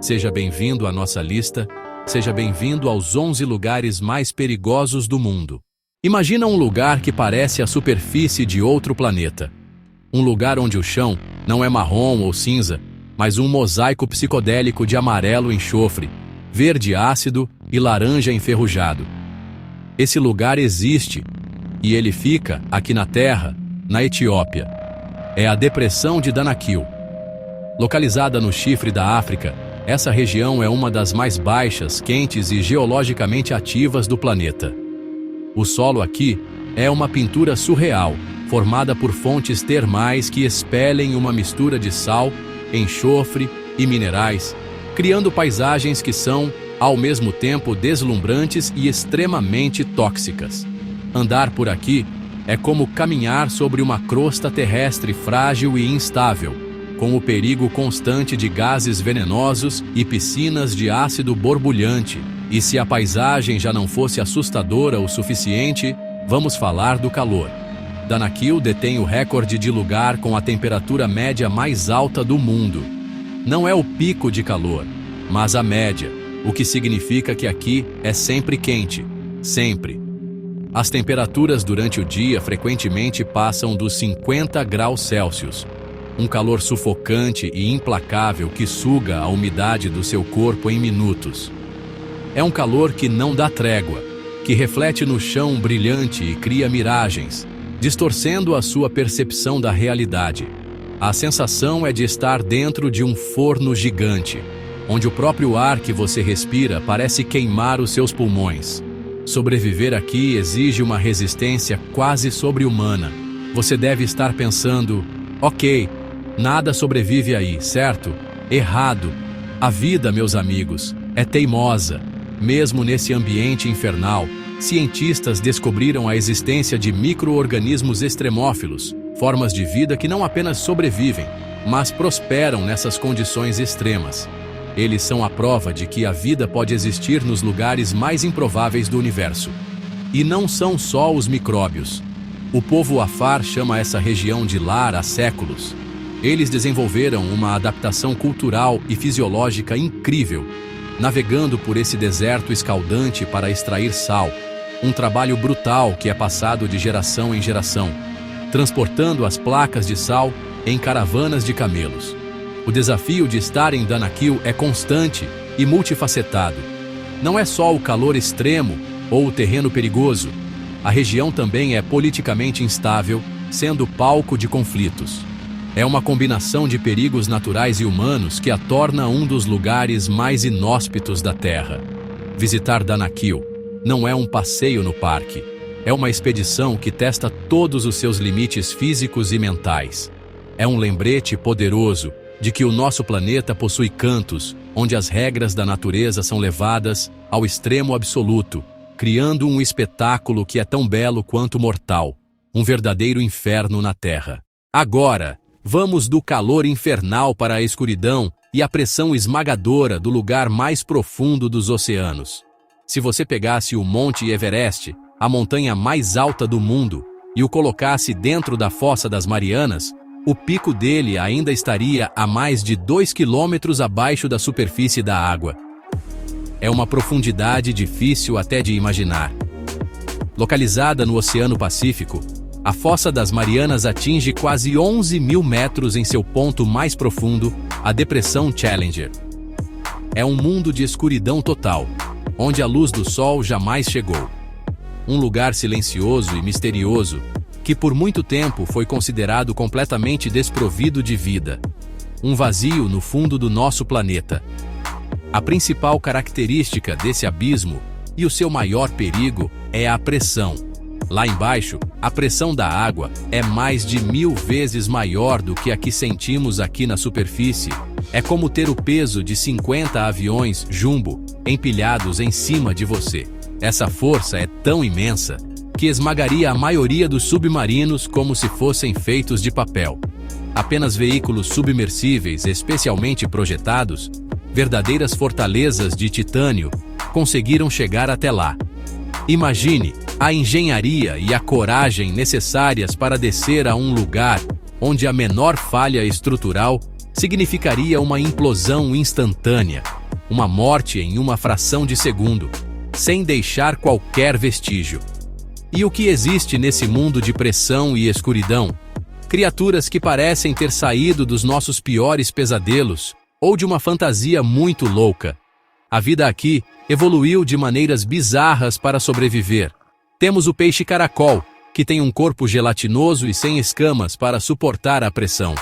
Seja bem-vindo à nossa lista, seja bem-vindo aos 11 lugares mais perigosos do mundo. Imagina um lugar que parece a superfície de outro planeta. Um lugar onde o chão não é marrom ou cinza, mas um mosaico psicodélico de amarelo enxofre, verde ácido e laranja enferrujado. Esse lugar existe, e ele fica aqui na Terra, na Etiópia. É a Depressão de Danakil. Localizada no chifre da África, essa região é uma das mais baixas, quentes e geologicamente ativas do planeta. O solo aqui é uma pintura surreal, formada por fontes termais que expelem uma mistura de sal, enxofre e minerais, criando paisagens que são, ao mesmo tempo, deslumbrantes e extremamente tóxicas. Andar por aqui é como caminhar sobre uma crosta terrestre frágil e instável, com o perigo constante de gases venenosos e piscinas de ácido borbulhante. E se a paisagem já não fosse assustadora o suficiente, vamos falar do calor. Danakil detém o recorde de lugar com a temperatura média mais alta do mundo. Não é o pico de calor, mas a média, o que significa que aqui é sempre quente, sempre. As temperaturas durante o dia frequentemente passam dos 50 graus Celsius. Um calor sufocante e implacável que suga a umidade do seu corpo em minutos. É um calor que não dá trégua, que reflete no chão brilhante e cria miragens, distorcendo a sua percepção da realidade. A sensação é de estar dentro de um forno gigante, onde o próprio ar que você respira parece queimar os seus pulmões. Sobreviver aqui exige uma resistência quase sobre-humana. Você deve estar pensando, ok, nada sobrevive aí, certo? Errado. A vida, meus amigos, é teimosa. Mesmo nesse ambiente infernal, cientistas descobriram a existência de micro-organismos extremófilos, formas de vida que não apenas sobrevivem, mas prosperam nessas condições extremas. Eles são a prova de que a vida pode existir nos lugares mais improváveis do universo. E não são só os micróbios. O povo Afar chama essa região de lar há séculos. Eles desenvolveram uma adaptação cultural e fisiológica incrível, navegando por esse deserto escaldante para extrair sal, um trabalho brutal que é passado de geração em geração, transportando as placas de sal em caravanas de camelos. O desafio de estar em Danakil é constante e multifacetado. Não é só o calor extremo ou o terreno perigoso. A região também é politicamente instável, sendo palco de conflitos. É uma combinação de perigos naturais e humanos que a torna um dos lugares mais inóspitos da Terra. Visitar Danakil não é um passeio no parque. É uma expedição que testa todos os seus limites físicos e mentais. É um lembrete poderoso de que o nosso planeta possui cantos onde as regras da natureza são levadas ao extremo absoluto, criando um espetáculo que é tão belo quanto mortal, um verdadeiro inferno na Terra. Agora, vamos do calor infernal para a escuridão e a pressão esmagadora do lugar mais profundo dos oceanos. Se você pegasse o Monte Everest, a montanha mais alta do mundo, e o colocasse dentro da Fossa das Marianas, o pico dele ainda estaria a mais de 2 quilômetros abaixo da superfície da água. É uma profundidade difícil até de imaginar. Localizada no Oceano Pacífico, a Fossa das Marianas atinge quase 11.000 metros em seu ponto mais profundo, a Depressão Challenger. É um mundo de escuridão total, onde a luz do sol jamais chegou. Um lugar silencioso e misterioso, que por muito tempo foi considerado completamente desprovido de vida. Um vazio no fundo do nosso planeta. A principal característica desse abismo, e o seu maior perigo, é a pressão. Lá embaixo, a pressão da água é mais de 1000 vezes maior do que a que sentimos aqui na superfície. É como ter o peso de 50 aviões jumbo empilhados em cima de você. Essa força é tão imensa que esmagaria a maioria dos submarinos como se fossem feitos de papel. Apenas veículos submersíveis especialmente projetados, verdadeiras fortalezas de titânio, conseguiram chegar até lá. Imagine a engenharia e a coragem necessárias para descer a um lugar onde a menor falha estrutural significaria uma implosão instantânea, uma morte em uma fração de segundo, sem deixar qualquer vestígio. E o que existe nesse mundo de pressão e escuridão? Criaturas que parecem ter saído dos nossos piores pesadelos ou de uma fantasia muito louca. A vida aqui evoluiu de maneiras bizarras para sobreviver. Temos o peixe caracol, que tem um corpo gelatinoso e sem escamas para suportar a pressão.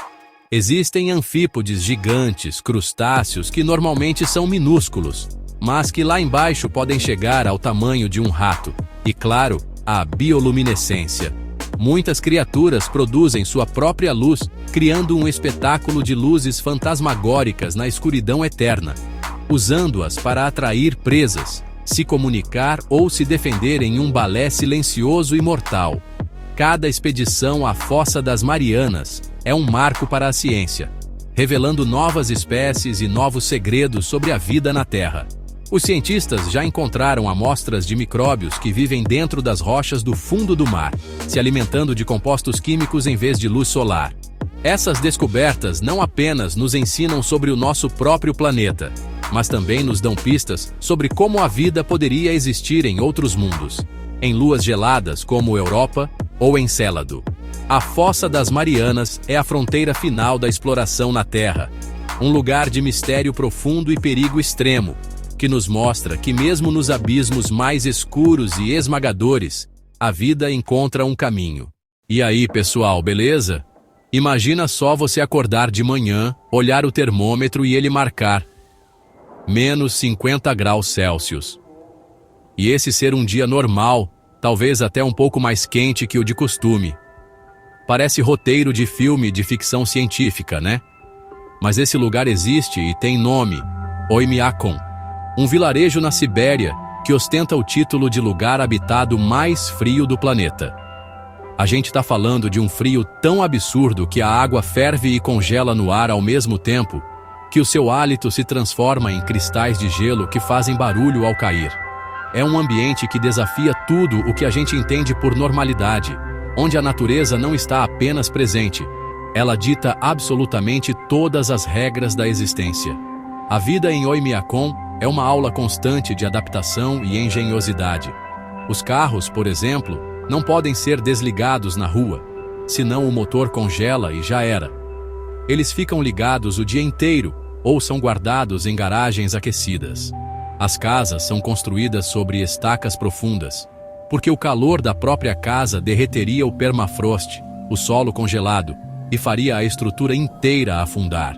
Existem anfípodes gigantes, crustáceos, que normalmente são minúsculos, mas que lá embaixo podem chegar ao tamanho de um rato. E claro, a bioluminescência. Muitas criaturas produzem sua própria luz, criando um espetáculo de luzes fantasmagóricas na escuridão eterna, usando-as para atrair presas, se comunicar ou se defender em um balé silencioso e mortal. Cada expedição à Fossa das Marianas é um marco para a ciência, revelando novas espécies e novos segredos sobre a vida na Terra. Os cientistas já encontraram amostras de micróbios que vivem dentro das rochas do fundo do mar, se alimentando de compostos químicos em vez de luz solar. Essas descobertas não apenas nos ensinam sobre o nosso próprio planeta, mas também nos dão pistas sobre como a vida poderia existir em outros mundos, em luas geladas como Europa ou Encélado. A Fossa das Marianas é a fronteira final da exploração na Terra, um lugar de mistério profundo e perigo extremo, que nos mostra que mesmo nos abismos mais escuros e esmagadores, a vida encontra um caminho. E aí, pessoal, beleza? Imagina só você acordar de manhã, olhar o termômetro e ele marcar -50 °C. E esse ser um dia normal, talvez até um pouco mais quente que o de costume. Parece roteiro de filme de ficção científica, né? Mas esse lugar existe e tem nome: Oymyakon, um vilarejo na Sibéria que ostenta o título de lugar habitado mais frio do planeta. A gente está falando de um frio tão absurdo que a água ferve e congela no ar ao mesmo tempo, que o seu hálito se transforma em cristais de gelo que fazem barulho ao cair. É um ambiente que desafia tudo o que a gente entende por normalidade, onde a natureza não está apenas presente, ela dita absolutamente todas as regras da existência. A vida em Oymyakon é uma aula constante de adaptação e engenhosidade. Os carros, por exemplo, não podem ser desligados na rua, senão o motor congela e já era. Eles ficam ligados o dia inteiro ou são guardados em garagens aquecidas. As casas são construídas sobre estacas profundas, porque o calor da própria casa derreteria o permafrost, o solo congelado, e faria a estrutura inteira afundar.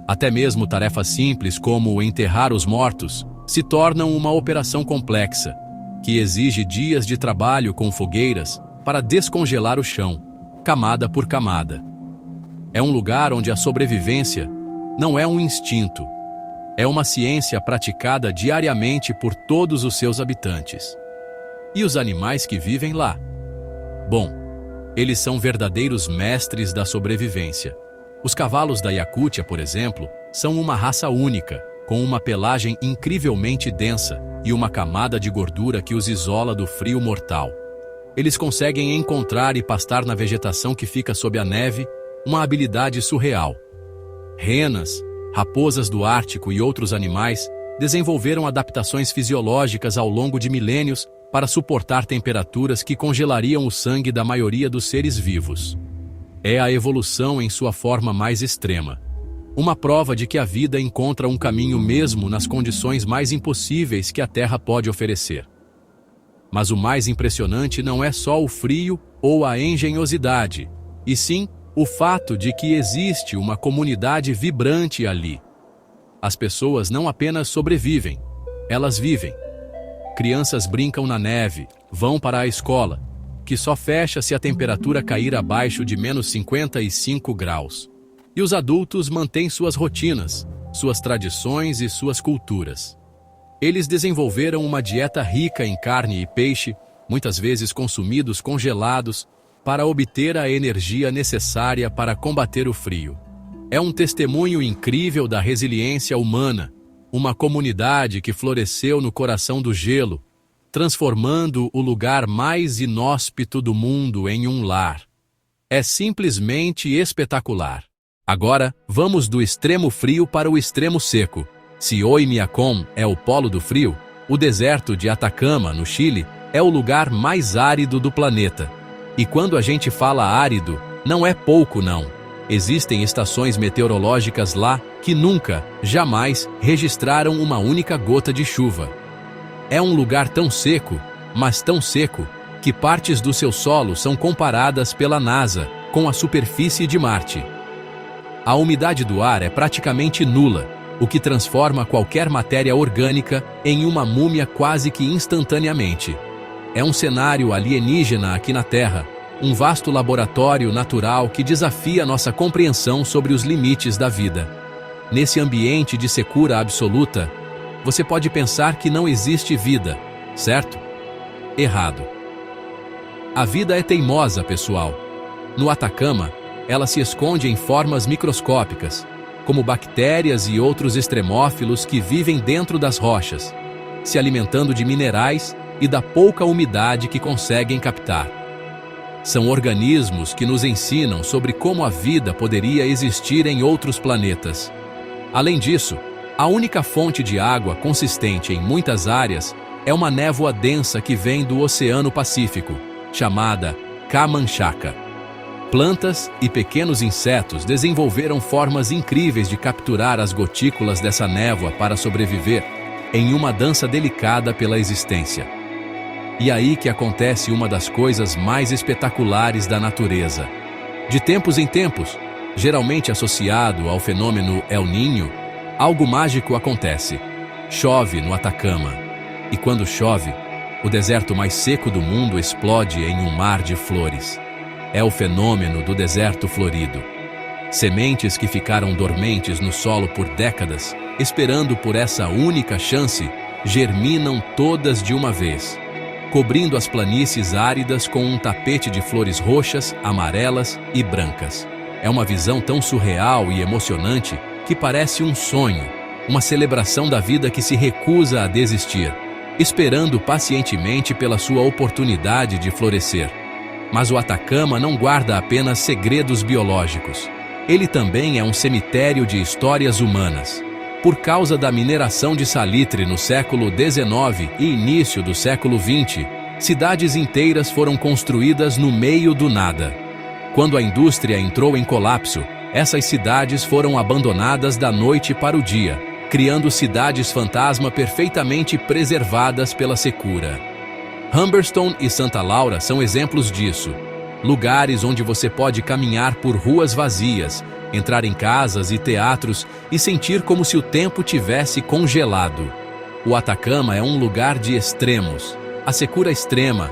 Até mesmo tarefas simples como enterrar os mortos se tornam uma operação complexa, que exige dias de trabalho com fogueiras para descongelar o chão, camada por camada. É um lugar onde a sobrevivência não é um instinto, é uma ciência praticada diariamente por todos os seus habitantes. E os animais que vivem lá? Bom, eles são verdadeiros mestres da sobrevivência. Os cavalos da Iacútia, por exemplo, são uma raça única, com uma pelagem incrivelmente densa e uma camada de gordura que os isola do frio mortal. Eles conseguem encontrar e pastar na vegetação que fica sob a neve, uma habilidade surreal. Renas, raposas do Ártico e outros animais desenvolveram adaptações fisiológicas ao longo de milênios para suportar temperaturas que congelariam o sangue da maioria dos seres vivos. É a evolução em sua forma mais extrema. Uma prova de que a vida encontra um caminho mesmo nas condições mais impossíveis que a Terra pode oferecer. Mas o mais impressionante não é só o frio ou a engenhosidade, e sim o fato de que existe uma comunidade vibrante ali. As pessoas não apenas sobrevivem, elas vivem. Crianças brincam na neve, vão para a escola, que só fecha se a temperatura cair abaixo de -55 °. E os adultos mantêm suas rotinas, suas tradições e suas culturas. Eles desenvolveram uma dieta rica em carne e peixe, muitas vezes consumidos congelados, para obter a energia necessária para combater o frio. É um testemunho incrível da resiliência humana, uma comunidade que floresceu no coração do gelo, transformando o lugar mais inóspito do mundo em um lar. É simplesmente espetacular. Agora, vamos do extremo frio para o extremo seco. Se Oimiacón é o polo do frio, o deserto de Atacama, no Chile, é o lugar mais árido do planeta. E quando a gente fala árido, não é pouco não. Existem estações meteorológicas lá que nunca, jamais, registraram uma única gota de chuva. É um lugar tão seco, mas tão seco, que partes do seu solo são comparadas pela NASA com a superfície de Marte. A umidade do ar é praticamente nula, o que transforma qualquer matéria orgânica em uma múmia quase que instantaneamente. É um cenário alienígena aqui na Terra, um vasto laboratório natural que desafia nossa compreensão sobre os limites da vida. Nesse ambiente de secura absoluta, você pode pensar que não existe vida, certo? Errado. A vida é teimosa, pessoal. No Atacama, ela se esconde em formas microscópicas, como bactérias e outros extremófilos que vivem dentro das rochas, se alimentando de minerais e da pouca umidade que conseguem captar. São organismos que nos ensinam sobre como a vida poderia existir em outros planetas. Além disso, a única fonte de água consistente em muitas áreas é uma névoa densa que vem do Oceano Pacífico, chamada Camanchaca. Plantas e pequenos insetos desenvolveram formas incríveis de capturar as gotículas dessa névoa para sobreviver, em uma dança delicada pela existência. E aí que acontece uma das coisas mais espetaculares da natureza. De tempos em tempos, geralmente associado ao fenômeno El Niño, algo mágico acontece. Chove no Atacama. E quando chove, o deserto mais seco do mundo explode em um mar de flores. É o fenômeno do deserto florido. Sementes que ficaram dormentes no solo por décadas, esperando por essa única chance, germinam todas de uma vez, cobrindo as planícies áridas com um tapete de flores roxas, amarelas e brancas. É uma visão tão surreal e emocionante que parece um sonho, uma celebração da vida que se recusa a desistir, esperando pacientemente pela sua oportunidade de florescer. Mas o Atacama não guarda apenas segredos biológicos. Ele também é um cemitério de histórias humanas. Por causa da mineração de salitre no século XIX e início do século XX, cidades inteiras foram construídas no meio do nada. Quando a indústria entrou em colapso, essas cidades foram abandonadas da noite para o dia, criando cidades fantasma perfeitamente preservadas pela secura. Humberstone e Santa Laura são exemplos disso. Lugares onde você pode caminhar por ruas vazias, entrar em casas e teatros e sentir como se o tempo tivesse congelado. O Atacama é um lugar de extremos. A secura extrema,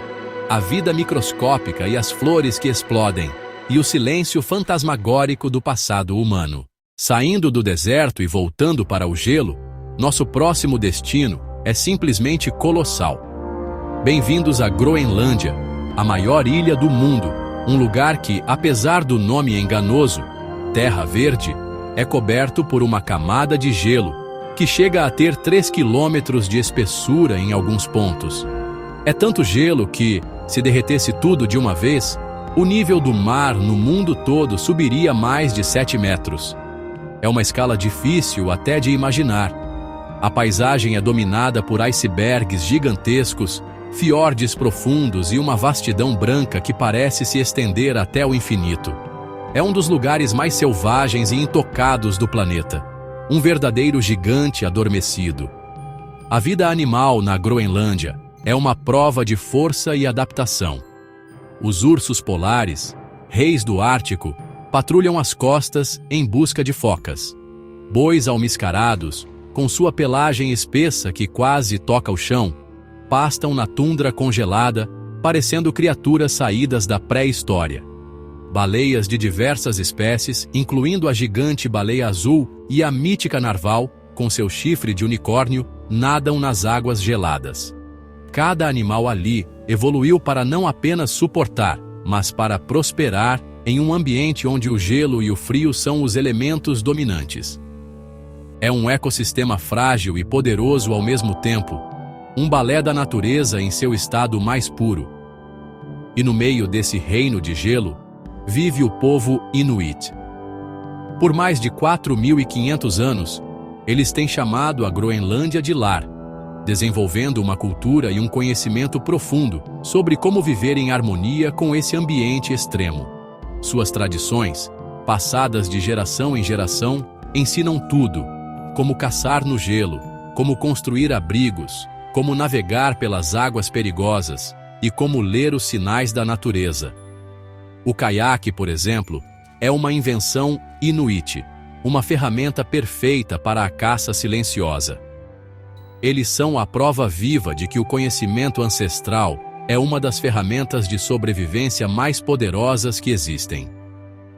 a vida microscópica e as flores que explodem, e o silêncio fantasmagórico do passado humano. Saindo do deserto e voltando para o gelo, nosso próximo destino é simplesmente colossal. Bem-vindos à Groenlândia, a maior ilha do mundo, um lugar que, apesar do nome enganoso, Terra Verde, é coberto por uma camada de gelo, que chega a ter 3 quilômetros de espessura em alguns pontos. É tanto gelo que, se derretesse tudo de uma vez, o nível do mar no mundo todo subiria mais de 7 metros. É uma escala difícil até de imaginar. A paisagem é dominada por icebergs gigantescos, fiordes profundos e uma vastidão branca que parece se estender até o infinito. É um dos lugares mais selvagens e intocados do planeta. Um verdadeiro gigante adormecido. A vida animal na Groenlândia é uma prova de força e adaptação. Os ursos polares, reis do Ártico, patrulham as costas em busca de focas. Bois almiscarados, com sua pelagem espessa que quase toca o chão, pastam na tundra congelada, parecendo criaturas saídas da pré-história. Baleias de diversas espécies, incluindo a gigante baleia azul e a mítica narval, com seu chifre de unicórnio, nadam nas águas geladas. Cada animal ali evoluiu para não apenas suportar, mas para prosperar em um ambiente onde o gelo e o frio são os elementos dominantes. É um ecossistema frágil e poderoso ao mesmo tempo, um balé da natureza em seu estado mais puro. E no meio desse reino de gelo, vive o povo Inuit. Por mais de 4.500 anos, eles têm chamado a Groenlândia de lar, desenvolvendo uma cultura e um conhecimento profundo sobre como viver em harmonia com esse ambiente extremo. Suas tradições, passadas de geração em geração, ensinam tudo: como caçar no gelo, como construir abrigos, como navegar pelas águas perigosas e como ler os sinais da natureza. O caiaque, por exemplo, é uma invenção inuit, uma ferramenta perfeita para a caça silenciosa. Eles são a prova viva de que o conhecimento ancestral é uma das ferramentas de sobrevivência mais poderosas que existem.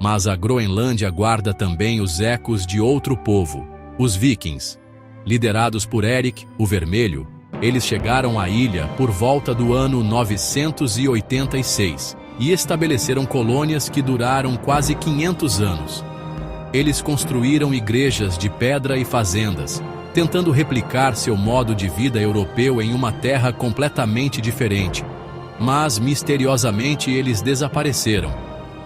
Mas a Groenlândia guarda também os ecos de outro povo, os Vikings. Liderados por Erik, o Vermelho, eles chegaram à ilha por volta do ano 986 e estabeleceram colônias que duraram quase 500 anos. Eles construíram igrejas de pedra e fazendas, tentando replicar seu modo de vida europeu em uma terra completamente diferente. Mas, misteriosamente, eles desapareceram.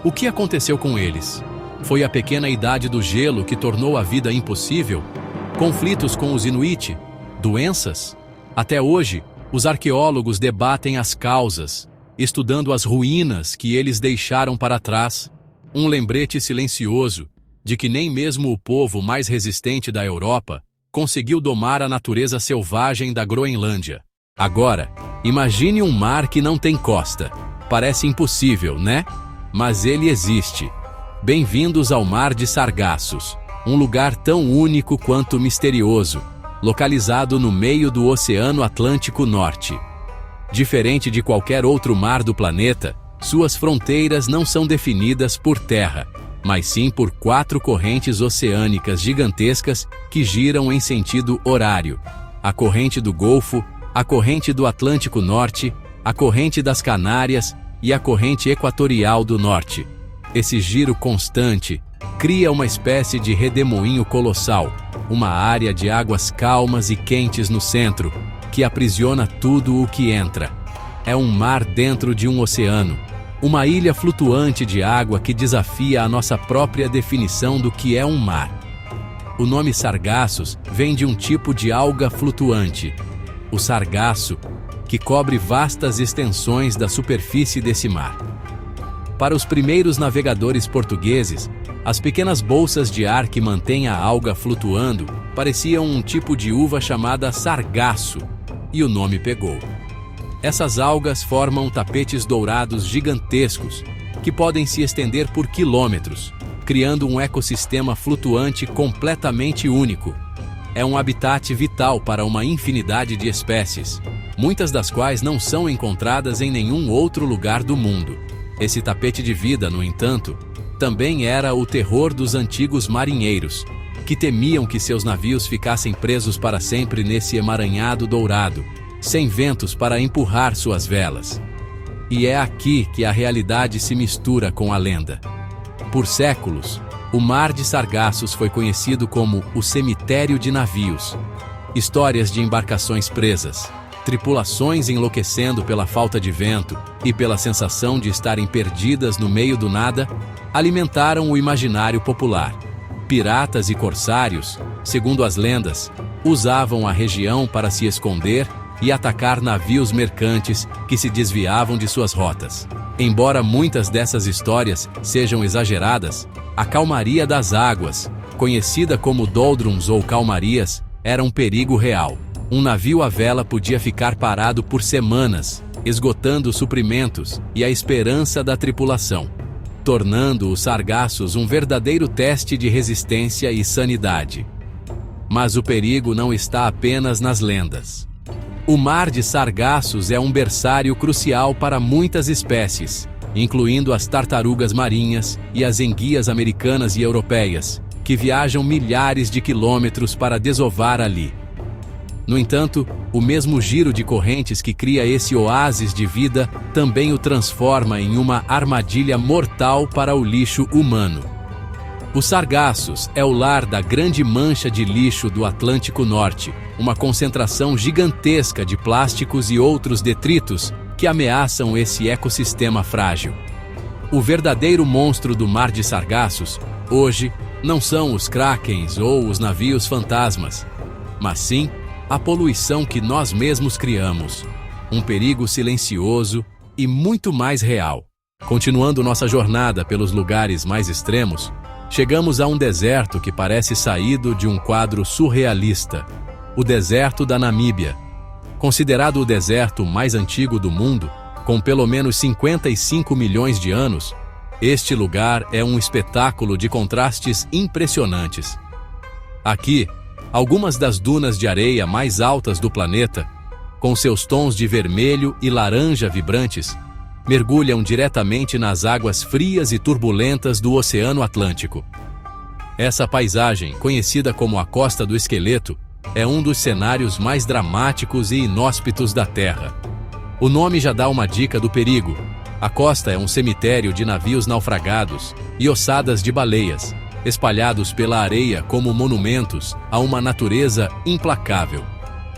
O que aconteceu com eles? Foi a pequena idade do gelo que tornou a vida impossível? Conflitos com os Inuit? Doenças? Até hoje, os arqueólogos debatem as causas, estudando as ruínas que eles deixaram para trás. Um lembrete silencioso de que nem mesmo o povo mais resistente da Europa conseguiu domar a natureza selvagem da Groenlândia. Agora, imagine um mar que não tem costa. Parece impossível, né? Mas ele existe. Bem-vindos ao Mar de Sargassos, um lugar tão único quanto misterioso, localizado no meio do Oceano Atlântico Norte. Diferente de qualquer outro mar do planeta, suas fronteiras não são definidas por terra, mas sim por 4 correntes oceânicas gigantescas que giram em sentido horário: a corrente do Golfo, a corrente do Atlântico Norte, a corrente das Canárias e a corrente equatorial do Norte. Esse giro constante cria uma espécie de redemoinho colossal, uma área de águas calmas e quentes no centro, que aprisiona tudo o que entra. É um mar dentro de um oceano, uma ilha flutuante de água que desafia a nossa própria definição do que é um mar. O nome sargassos vem de um tipo de alga flutuante, o sargasso, que cobre vastas extensões da superfície desse mar. Para os primeiros navegadores portugueses, as pequenas bolsas de ar que mantêm a alga flutuando pareciam um tipo de uva chamada sargaço, e o nome pegou. Essas algas formam tapetes dourados gigantescos, que podem se estender por quilômetros, criando um ecossistema flutuante completamente único. É um habitat vital para uma infinidade de espécies, muitas das quais não são encontradas em nenhum outro lugar do mundo. Esse tapete de vida, no entanto, também era o terror dos antigos marinheiros, que temiam que seus navios ficassem presos para sempre nesse emaranhado dourado, sem ventos para empurrar suas velas. E é aqui que a realidade se mistura com a lenda. Por séculos, o Mar de Sargassos foi conhecido como o cemitério de navios. Histórias de embarcações presas, tripulações enlouquecendo pela falta de vento e pela sensação de estarem perdidas no meio do nada, alimentaram o imaginário popular. Piratas e corsários, segundo as lendas, usavam a região para se esconder e atacar navios mercantes que se desviavam de suas rotas. Embora muitas dessas histórias sejam exageradas, a calmaria das águas, conhecida como doldrums ou calmarias, era um perigo real. Um navio à vela podia ficar parado por semanas, esgotando suprimentos e a esperança da tripulação, tornando os sargassos um verdadeiro teste de resistência e sanidade. Mas o perigo não está apenas nas lendas. O Mar de Sargassos é um berçário crucial para muitas espécies, incluindo as tartarugas marinhas e as enguias americanas e europeias, que viajam milhares de quilômetros para desovar ali. No entanto, o mesmo giro de correntes que cria esse oásis de vida também o transforma em uma armadilha mortal para o lixo humano. Os sargassos é o lar da grande mancha de lixo do Atlântico Norte, uma concentração gigantesca de plásticos e outros detritos que ameaçam esse ecossistema frágil. O verdadeiro monstro do Mar de Sargassos, hoje, não são os krakens ou os navios fantasmas, mas sim a poluição que nós mesmos criamos, um perigo silencioso e muito mais real. Continuando nossa jornada pelos lugares mais extremos, chegamos a um deserto que parece saído de um quadro surrealista, o deserto da Namíbia. Considerado o deserto mais antigo do mundo, com pelo menos 55 milhões de anos, este lugar é um espetáculo de contrastes impressionantes. Aqui, algumas das dunas de areia mais altas do planeta, com seus tons de vermelho e laranja vibrantes, mergulham diretamente nas águas frias e turbulentas do Oceano Atlântico. Essa paisagem, conhecida como a Costa do Esqueleto, é um dos cenários mais dramáticos e inóspitos da Terra. O nome já dá uma dica do perigo. A costa é um cemitério de navios naufragados e ossadas de baleias, espalhados pela areia como monumentos a uma natureza implacável.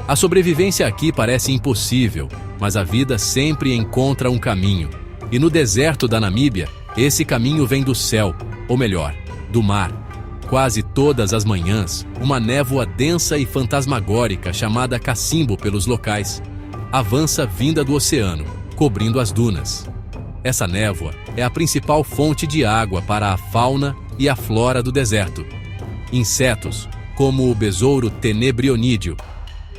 A sobrevivência aqui parece impossível, mas a vida sempre encontra um caminho. E no deserto da Namíbia, esse caminho vem do céu, ou melhor, do mar. Quase todas as manhãs, uma névoa densa e fantasmagórica chamada cacimbo pelos locais avança vinda do oceano, cobrindo as dunas. Essa névoa é a principal fonte de água para a fauna e a flora do deserto. Insetos, como o besouro tenebrionídeo,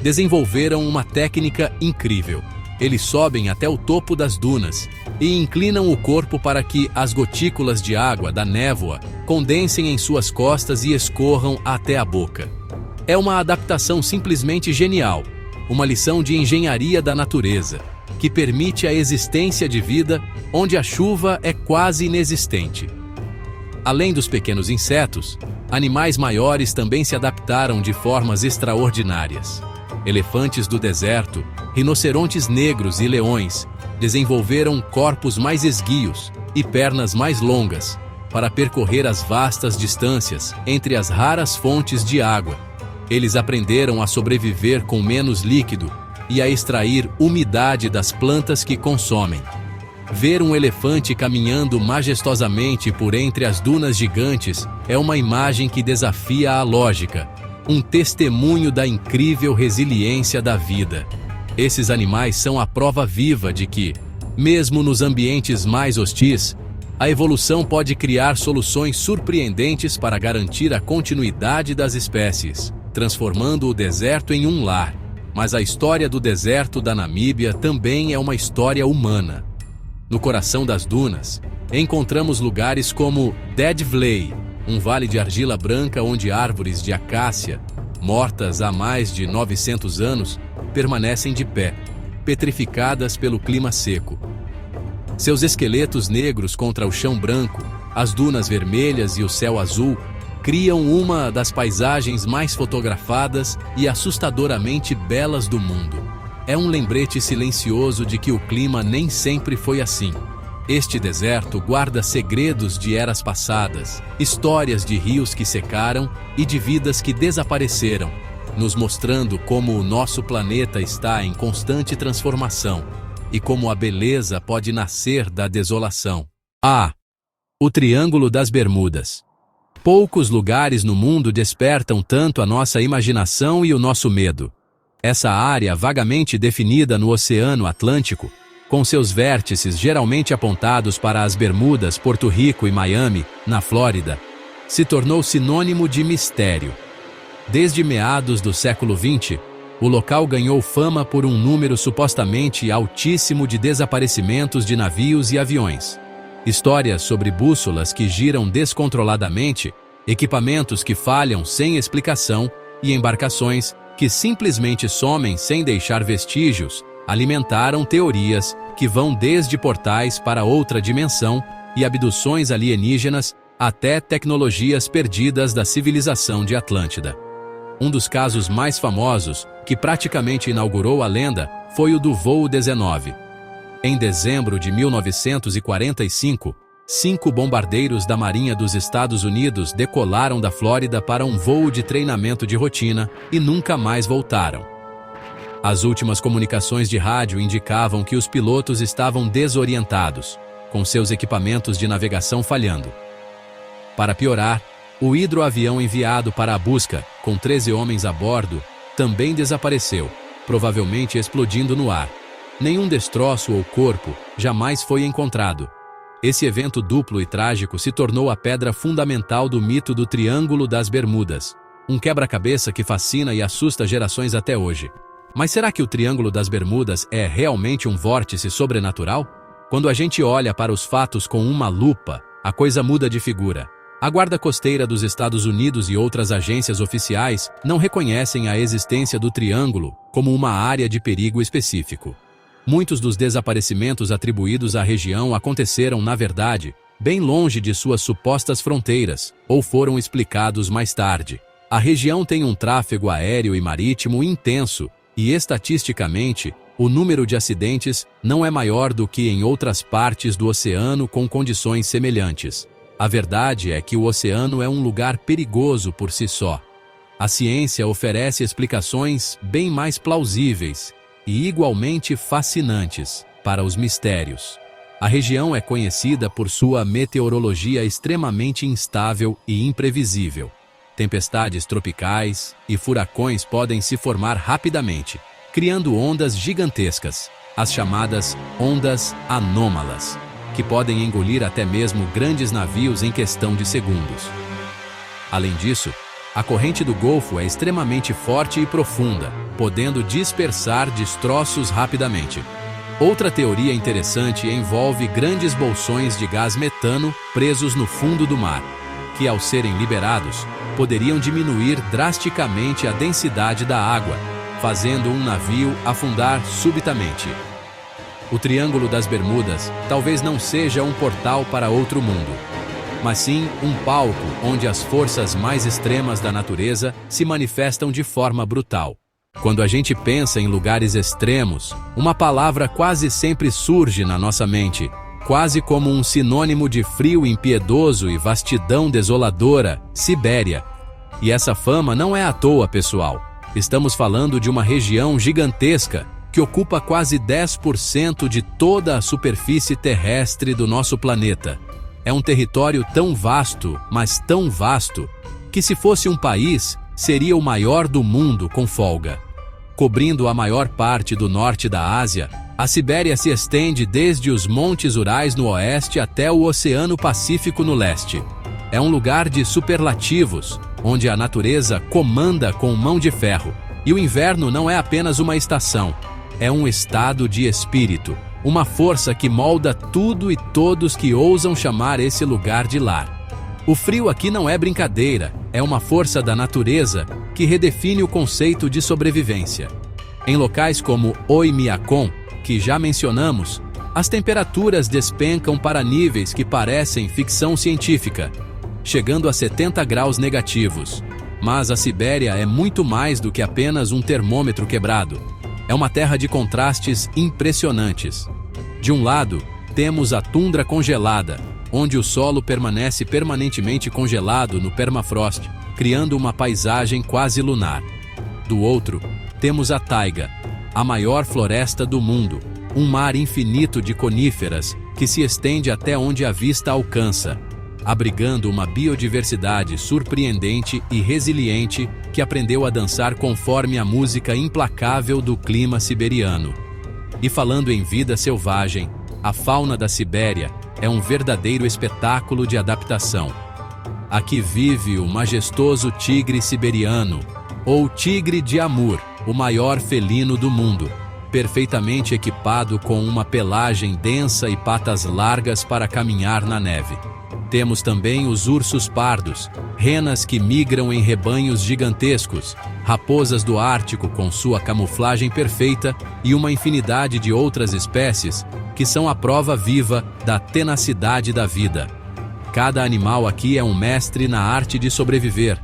desenvolveram uma técnica incrível. Eles sobem até o topo das dunas e inclinam o corpo para que as gotículas de água da névoa condensem em suas costas e escorram até a boca. É uma adaptação simplesmente genial, uma lição de engenharia da natureza, que permite a existência de vida onde a chuva é quase inexistente. Além dos pequenos insetos, animais maiores também se adaptaram de formas extraordinárias. Elefantes do deserto, rinocerontes negros e leões desenvolveram corpos mais esguios e pernas mais longas para percorrer as vastas distâncias entre as raras fontes de água. Eles aprenderam a sobreviver com menos líquido e a extrair umidade das plantas que consomem. Ver um elefante caminhando majestosamente por entre as dunas gigantes é uma imagem que desafia a lógica, um testemunho da incrível resiliência da vida. Esses animais são a prova viva de que, mesmo nos ambientes mais hostis, a evolução pode criar soluções surpreendentes para garantir a continuidade das espécies, transformando o deserto em um lar. Mas a história do deserto da Namíbia também é uma história humana. No coração das dunas, encontramos lugares como Dead Valley, um vale de argila branca onde árvores de acácia, mortas há mais de 900 anos, permanecem de pé, petrificadas pelo clima seco. Seus esqueletos negros contra o chão branco, as dunas vermelhas e o céu azul criam uma das paisagens mais fotografadas e assustadoramente belas do mundo. É um lembrete silencioso de que o clima nem sempre foi assim. Este deserto guarda segredos de eras passadas, histórias de rios que secaram e de vidas que desapareceram, nos mostrando como o nosso planeta está em constante transformação e como a beleza pode nascer da desolação. O Triângulo das Bermudas. Poucos lugares no mundo despertam tanto a nossa imaginação e o nosso medo. Essa área vagamente definida no Oceano Atlântico, com seus vértices geralmente apontados para as Bermudas, Porto Rico e Miami, na Flórida, se tornou sinônimo de mistério. Desde meados do século XX, o local ganhou fama por um número supostamente altíssimo de desaparecimentos de navios e aviões. Histórias sobre bússolas que giram descontroladamente, equipamentos que falham sem explicação e embarcações que simplesmente somem sem deixar vestígios, alimentaram teorias que vão desde portais para outra dimensão e abduções alienígenas até tecnologias perdidas da civilização de Atlântida. Um dos casos mais famosos, que praticamente inaugurou a lenda, foi o do Voo 19. Em dezembro de 1945, 5 bombardeiros da Marinha dos Estados Unidos decolaram da Flórida para um voo de treinamento de rotina e nunca mais voltaram. As últimas comunicações de rádio indicavam que os pilotos estavam desorientados, com seus equipamentos de navegação falhando. Para piorar, O hidroavião enviado para a busca, com 13 homens a bordo, também desapareceu, provavelmente explodindo no ar. Nenhum destroço ou corpo jamais foi encontrado. Esse evento duplo e trágico se tornou a pedra fundamental do mito do Triângulo das Bermudas, um quebra-cabeça que fascina e assusta gerações até hoje. Mas será que o Triângulo das Bermudas é realmente um vórtice sobrenatural? Quando a gente olha para os fatos com uma lupa, a coisa muda de figura. A Guarda Costeira dos Estados Unidos e outras agências oficiais não reconhecem a existência do Triângulo como uma área de perigo específico. Muitos dos desaparecimentos atribuídos à região aconteceram, na verdade, bem longe de suas supostas fronteiras, ou foram explicados mais tarde. A região tem um tráfego aéreo e marítimo intenso, e estatisticamente, o número de acidentes não é maior do que em outras partes do oceano com condições semelhantes. A verdade é que o oceano é um lugar perigoso por si só. A ciência oferece explicações bem mais plausíveis e igualmente fascinantes para os mistérios. A região é conhecida por sua meteorologia extremamente instável e imprevisível. Tempestades tropicais e furacões podem se formar rapidamente, criando ondas gigantescas, as chamadas ondas anômalas, que podem engolir até mesmo grandes navios em questão de segundos. Além disso, a corrente do Golfo é extremamente forte e profunda, podendo dispersar destroços rapidamente. Outra teoria interessante envolve grandes bolsões de gás metano presos no fundo do mar, que ao serem liberados, poderiam diminuir drasticamente a densidade da água, fazendo um navio afundar subitamente. O Triângulo das Bermudas talvez não seja um portal para outro mundo, mas sim um palco onde as forças mais extremas da natureza se manifestam de forma brutal. Quando a gente pensa em lugares extremos, uma palavra quase sempre surge na nossa mente, quase como um sinônimo de frio impiedoso e vastidão desoladora: Sibéria. E essa fama não é à toa, pessoal. Estamos falando de uma região gigantesca que ocupa quase 10% de toda a superfície terrestre do nosso planeta. É um território tão vasto, mas tão vasto, que se fosse um país, seria o maior do mundo com folga. Cobrindo a maior parte do norte da Ásia, a Sibéria se estende desde os Montes Urais no oeste até o Oceano Pacífico no leste. É um lugar de superlativos, onde a natureza comanda com mão de ferro. E o inverno não é apenas uma estação, é um estado de espírito, uma força que molda tudo e todos que ousam chamar esse lugar de lar. O frio aqui não é brincadeira, é uma força da natureza que redefine o conceito de sobrevivência. Em locais como Oymyakon, que já mencionamos, as temperaturas despencam para níveis que parecem ficção científica, chegando a 70 graus negativos. Mas a Sibéria é muito mais do que apenas um termômetro quebrado. É uma terra de contrastes impressionantes. De um lado, temos a tundra congelada, onde o solo permanece permanentemente congelado no permafrost, criando uma paisagem quase lunar. Do outro, temos a taiga, a maior floresta do mundo, um mar infinito de coníferas que se estende até onde a vista alcança, abrigando uma biodiversidade surpreendente e resiliente que aprendeu a dançar conforme a música implacável do clima siberiano. E falando em vida selvagem, a fauna da Sibéria é um verdadeiro espetáculo de adaptação. Aqui vive o majestoso tigre siberiano, ou tigre de Amur, o maior felino do mundo, perfeitamente equipado com uma pelagem densa e patas largas para caminhar na neve. Temos também os ursos pardos, renas que migram em rebanhos gigantescos, raposas do Ártico com sua camuflagem perfeita e uma infinidade de outras espécies que são a prova viva da tenacidade da vida. Cada animal aqui é um mestre na arte de sobreviver,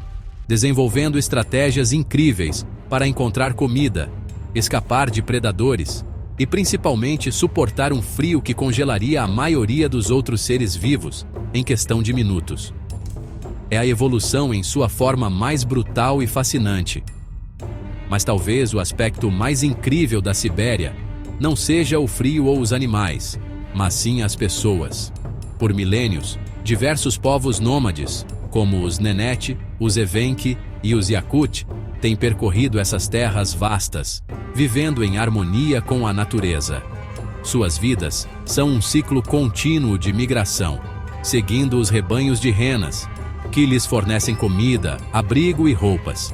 desenvolvendo estratégias incríveis para encontrar comida, escapar de predadores e principalmente suportar um frio que congelaria a maioria dos outros seres vivos em questão de minutos. É a evolução em sua forma mais brutal e fascinante. Mas talvez o aspecto mais incrível da Sibéria não seja o frio ou os animais, mas sim as pessoas. Por milênios, diversos povos nômades, como os Nenete, os Evenki e os Yakut, têm percorrido essas terras vastas, vivendo em harmonia com a natureza. Suas vidas são um ciclo contínuo de migração, seguindo os rebanhos de renas, que lhes fornecem comida, abrigo e roupas.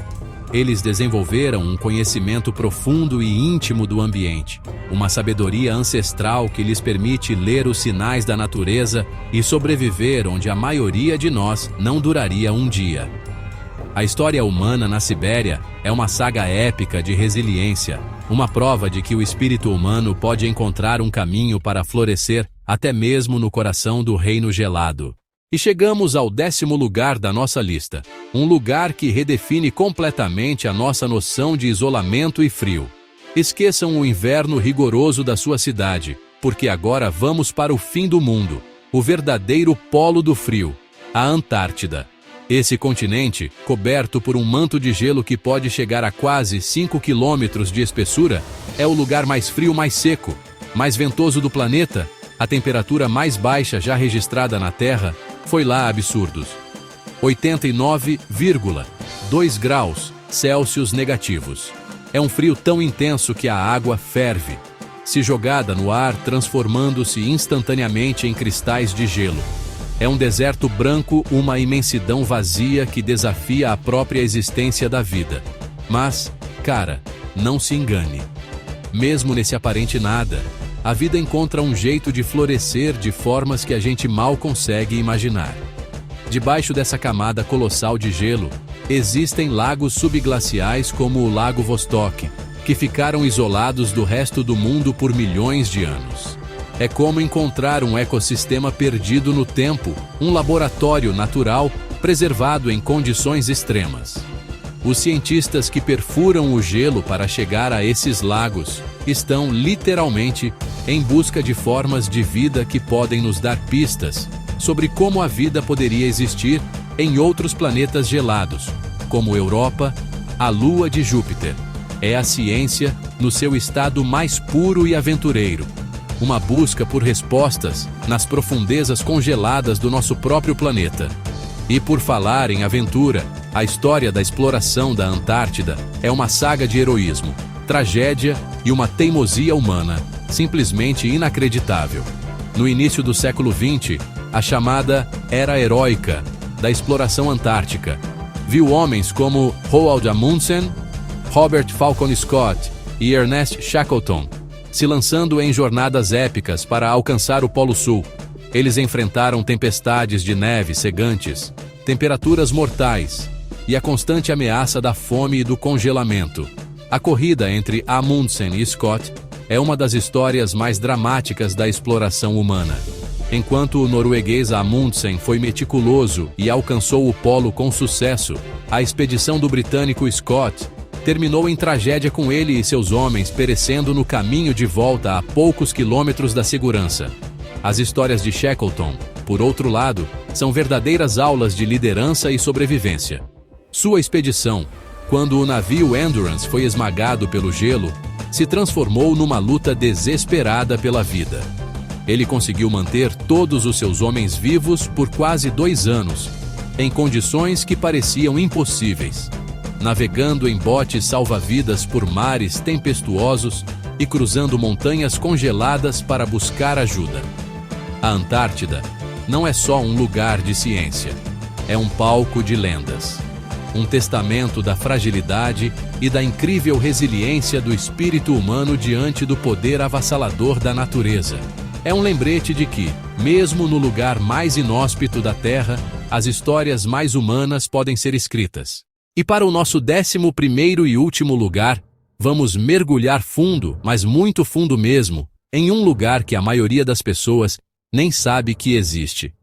Eles desenvolveram um conhecimento profundo e íntimo do ambiente, uma sabedoria ancestral que lhes permite ler os sinais da natureza e sobreviver onde a maioria de nós não duraria um dia. A história humana na Sibéria é uma saga épica de resiliência, uma prova de que o espírito humano pode encontrar um caminho para florescer até mesmo no coração do reino gelado. E chegamos ao 10º lugar da nossa lista, um lugar que redefine completamente a nossa noção de isolamento e frio. Esqueçam o inverno rigoroso da sua cidade, porque agora vamos para o fim do mundo, o verdadeiro polo do frio, a Antártida. Esse continente, coberto por um manto de gelo que pode chegar a quase 5 quilômetros de espessura, é o lugar mais frio, mais seco, mais ventoso do planeta. A temperatura mais baixa já registrada na Terra foi lá absurdos. 89,2 graus Celsius negativos. É um frio tão intenso que a água ferve, se jogada no ar, transformando-se instantaneamente em cristais de gelo. É um deserto branco, uma imensidão vazia que desafia a própria existência da vida. Mas, cara, não se engane. Mesmo nesse aparente nada, a vida encontra um jeito de florescer de formas que a gente mal consegue imaginar. Debaixo dessa camada colossal de gelo, existem lagos subglaciais como o Lago Vostok, que ficaram isolados do resto do mundo por milhões de anos. É como encontrar um ecossistema perdido no tempo, um laboratório natural preservado em condições extremas. Os cientistas que perfuram o gelo para chegar a esses lagos estão, literalmente, em busca de formas de vida que podem nos dar pistas sobre como a vida poderia existir em outros planetas gelados, como Europa, a Lua de Júpiter. É a ciência no seu estado mais puro e aventureiro. Uma busca por respostas nas profundezas congeladas do nosso próprio planeta. E por falar em aventura, a história da exploração da Antártida é uma saga de heroísmo, tragédia e uma teimosia humana, simplesmente inacreditável. No início do século XX, a chamada Era Heróica da exploração antártica viu homens como Roald Amundsen, Robert Falcon Scott e Ernest Shackleton se lançando em jornadas épicas para alcançar o Polo Sul. Eles enfrentaram tempestades de neve cegantes, temperaturas mortais e a constante ameaça da fome e do congelamento. A corrida entre Amundsen e Scott é uma das histórias mais dramáticas da exploração humana. Enquanto o norueguês Amundsen foi meticuloso e alcançou o polo com sucesso, a expedição do britânico Scott terminou em tragédia com ele e seus homens perecendo no caminho de volta a poucos quilômetros da segurança. As histórias de Shackleton, por outro lado, são verdadeiras aulas de liderança e sobrevivência. Sua expedição, quando o navio Endurance foi esmagado pelo gelo, se transformou numa luta desesperada pela vida. Ele conseguiu manter todos os seus homens vivos por quase 2 anos, em condições que pareciam impossíveis, navegando em botes salva-vidas por mares tempestuosos e cruzando montanhas congeladas para buscar ajuda. A Antártida não é só um lugar de ciência, é um palco de lendas. Um testamento da fragilidade e da incrível resiliência do espírito humano diante do poder avassalador da natureza. É um lembrete de que, mesmo no lugar mais inóspito da Terra, as histórias mais humanas podem ser escritas. E para o nosso 11º e último lugar, vamos mergulhar fundo, mas muito fundo mesmo, em um lugar que a maioria das pessoas nem sabe que existe.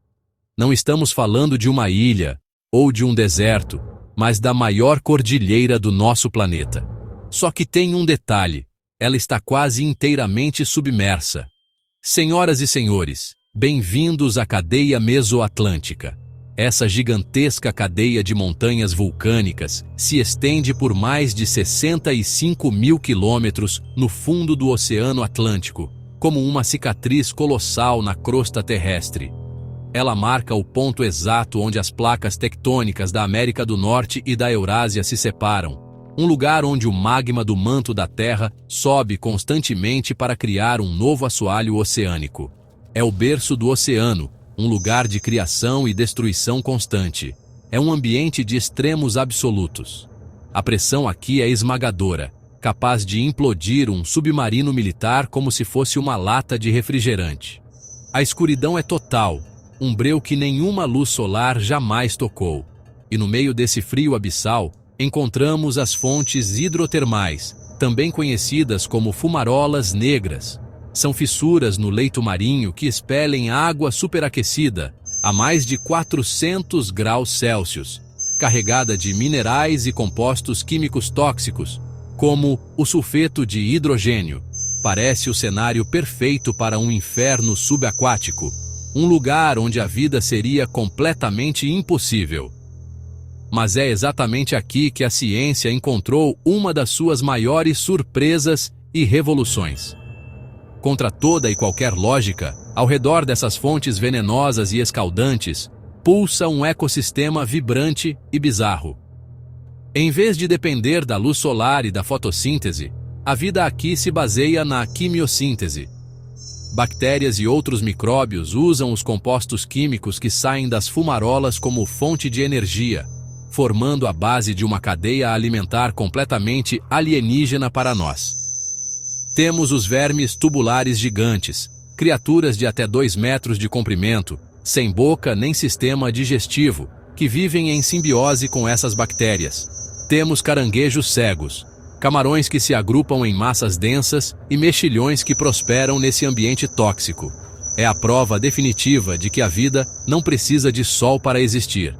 Não estamos falando de uma ilha ou de um deserto, mas da maior cordilheira do nosso planeta. Só que tem um detalhe: ela está quase inteiramente submersa. Senhoras e senhores, bem-vindos à cadeia mesoatlântica. Essa gigantesca cadeia de montanhas vulcânicas se estende por mais de 65 mil quilômetros no fundo do Oceano Atlântico, como uma cicatriz colossal na crosta terrestre. Ela marca o ponto exato onde as placas tectônicas da América do Norte e da Eurásia se separam, um lugar onde o magma do manto da Terra sobe constantemente para criar um novo assoalho oceânico. É o berço do oceano, um lugar de criação e destruição constante. É um ambiente de extremos absolutos. A pressão aqui é esmagadora, capaz de implodir um submarino militar como se fosse uma lata de refrigerante. A escuridão é total, um breu que nenhuma luz solar jamais tocou. E no meio desse frio abissal, encontramos as fontes hidrotermais, também conhecidas como fumarolas negras. São fissuras no leito marinho que expelem água superaquecida a mais de 400 graus Celsius, carregada de minerais e compostos químicos tóxicos, como o sulfeto de hidrogênio. Parece o cenário perfeito para um inferno subaquático, um lugar onde a vida seria completamente impossível. Mas é exatamente aqui que a ciência encontrou uma das suas maiores surpresas e revoluções. Contra toda e qualquer lógica, ao redor dessas fontes venenosas e escaldantes, pulsa um ecossistema vibrante e bizarro. Em vez de depender da luz solar e da fotossíntese, a vida aqui se baseia na quimiossíntese. Bactérias e outros micróbios usam os compostos químicos que saem das fumarolas como fonte de energia, formando a base de uma cadeia alimentar completamente alienígena para nós. Temos os vermes tubulares gigantes, criaturas de até 2 metros de comprimento, sem boca nem sistema digestivo, que vivem em simbiose com essas bactérias. Temos caranguejos cegos, camarões que se agrupam em massas densas e mexilhões que prosperam nesse ambiente tóxico. É a prova definitiva de que a vida não precisa de sol para existir.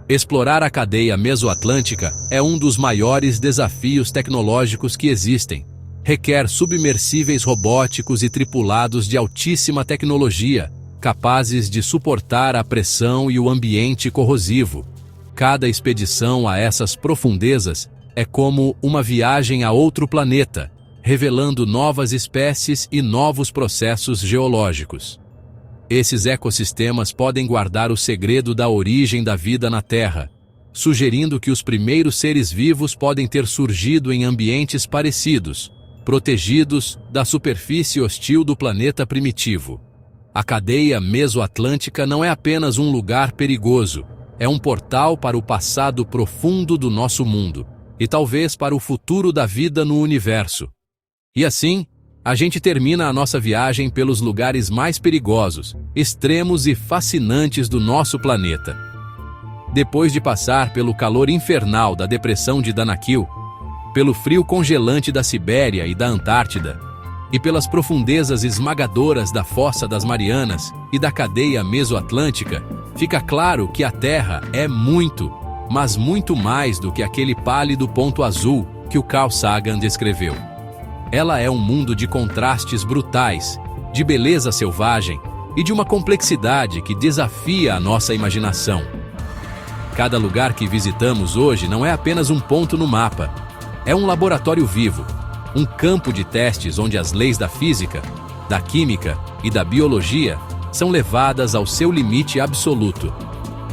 Explorar a cadeia mesoatlântica é um dos maiores desafios tecnológicos que existem. Requer submersíveis robóticos e tripulados de altíssima tecnologia, capazes de suportar a pressão e o ambiente corrosivo. Cada expedição a essas profundezas é como uma viagem a outro planeta, revelando novas espécies e novos processos geológicos. Esses ecossistemas podem guardar o segredo da origem da vida na Terra, sugerindo que os primeiros seres vivos podem ter surgido em ambientes parecidos, protegidos da superfície hostil do planeta primitivo. A cadeia mesoatlântica não é apenas um lugar perigoso, é um portal para o passado profundo do nosso mundo, e talvez para o futuro da vida no universo. E assim, a gente termina a nossa viagem pelos lugares mais perigosos, extremos e fascinantes do nosso planeta. Depois de passar pelo calor infernal da depressão de Danakil, pelo frio congelante da Sibéria e da Antártida, e pelas profundezas esmagadoras da Fossa das Marianas e da cadeia mesoatlântica, fica claro que a Terra é muito, mas muito mais do que aquele pálido ponto azul que o Carl Sagan descreveu. Ela é um mundo de contrastes brutais, de beleza selvagem e de uma complexidade que desafia a nossa imaginação. Cada lugar que visitamos hoje não é apenas um ponto no mapa, é um laboratório vivo, um campo de testes onde as leis da física, da química e da biologia são levadas ao seu limite absoluto.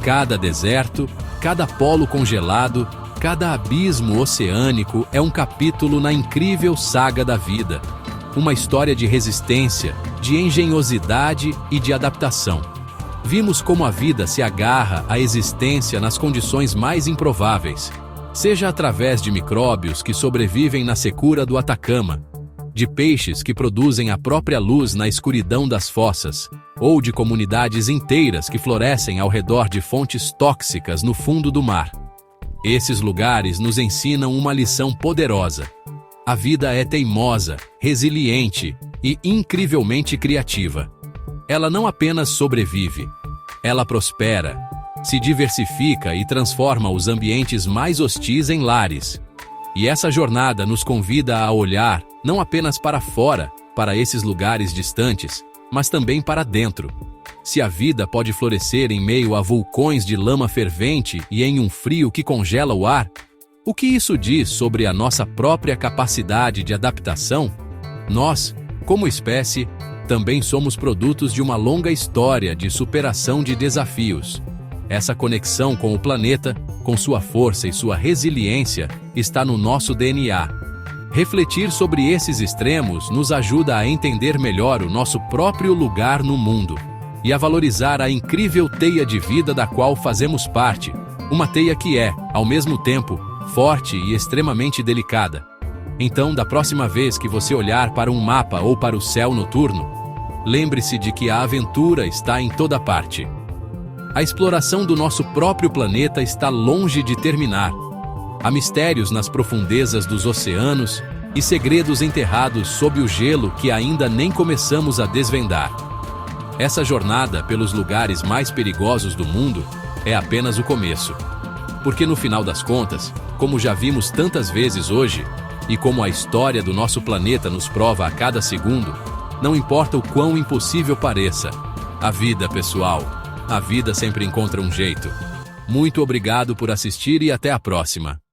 Cada deserto, cada polo congelado, cada abismo oceânico é um capítulo na incrível saga da vida. Uma história de resistência, de engenhosidade e de adaptação. Vimos como a vida se agarra à existência nas condições mais improváveis, seja através de micróbios que sobrevivem na secura do Atacama, de peixes que produzem a própria luz na escuridão das fossas, ou de comunidades inteiras que florescem ao redor de fontes tóxicas no fundo do mar. Esses lugares nos ensinam uma lição poderosa. A vida é teimosa, resiliente e incrivelmente criativa. Ela não apenas sobrevive, ela prospera, se diversifica e transforma os ambientes mais hostis em lares. E essa jornada nos convida a olhar não apenas para fora, para esses lugares distantes, mas também para dentro. Se a vida pode florescer em meio a vulcões de lama fervente e em um frio que congela o ar, o que isso diz sobre a nossa própria capacidade de adaptação? Nós, como espécie, também somos produtos de uma longa história de superação de desafios. Essa conexão com o planeta, com sua força e sua resiliência, está no nosso DNA. Refletir sobre esses extremos nos ajuda a entender melhor o nosso próprio lugar no mundo e a valorizar a incrível teia de vida da qual fazemos parte, uma teia que é, ao mesmo tempo, forte e extremamente delicada. Então, da próxima vez que você olhar para um mapa ou para o céu noturno, lembre-se de que a aventura está em toda parte. A exploração do nosso próprio planeta está longe de terminar. Há mistérios nas profundezas dos oceanos e segredos enterrados sob o gelo que ainda nem começamos a desvendar. Essa jornada pelos lugares mais perigosos do mundo é apenas o começo. Porque no final das contas, como já vimos tantas vezes hoje, e como a história do nosso planeta nos prova a cada segundo, não importa o quão impossível pareça, a vida, pessoal, a vida sempre encontra um jeito. Muito obrigado por assistir e até a próxima.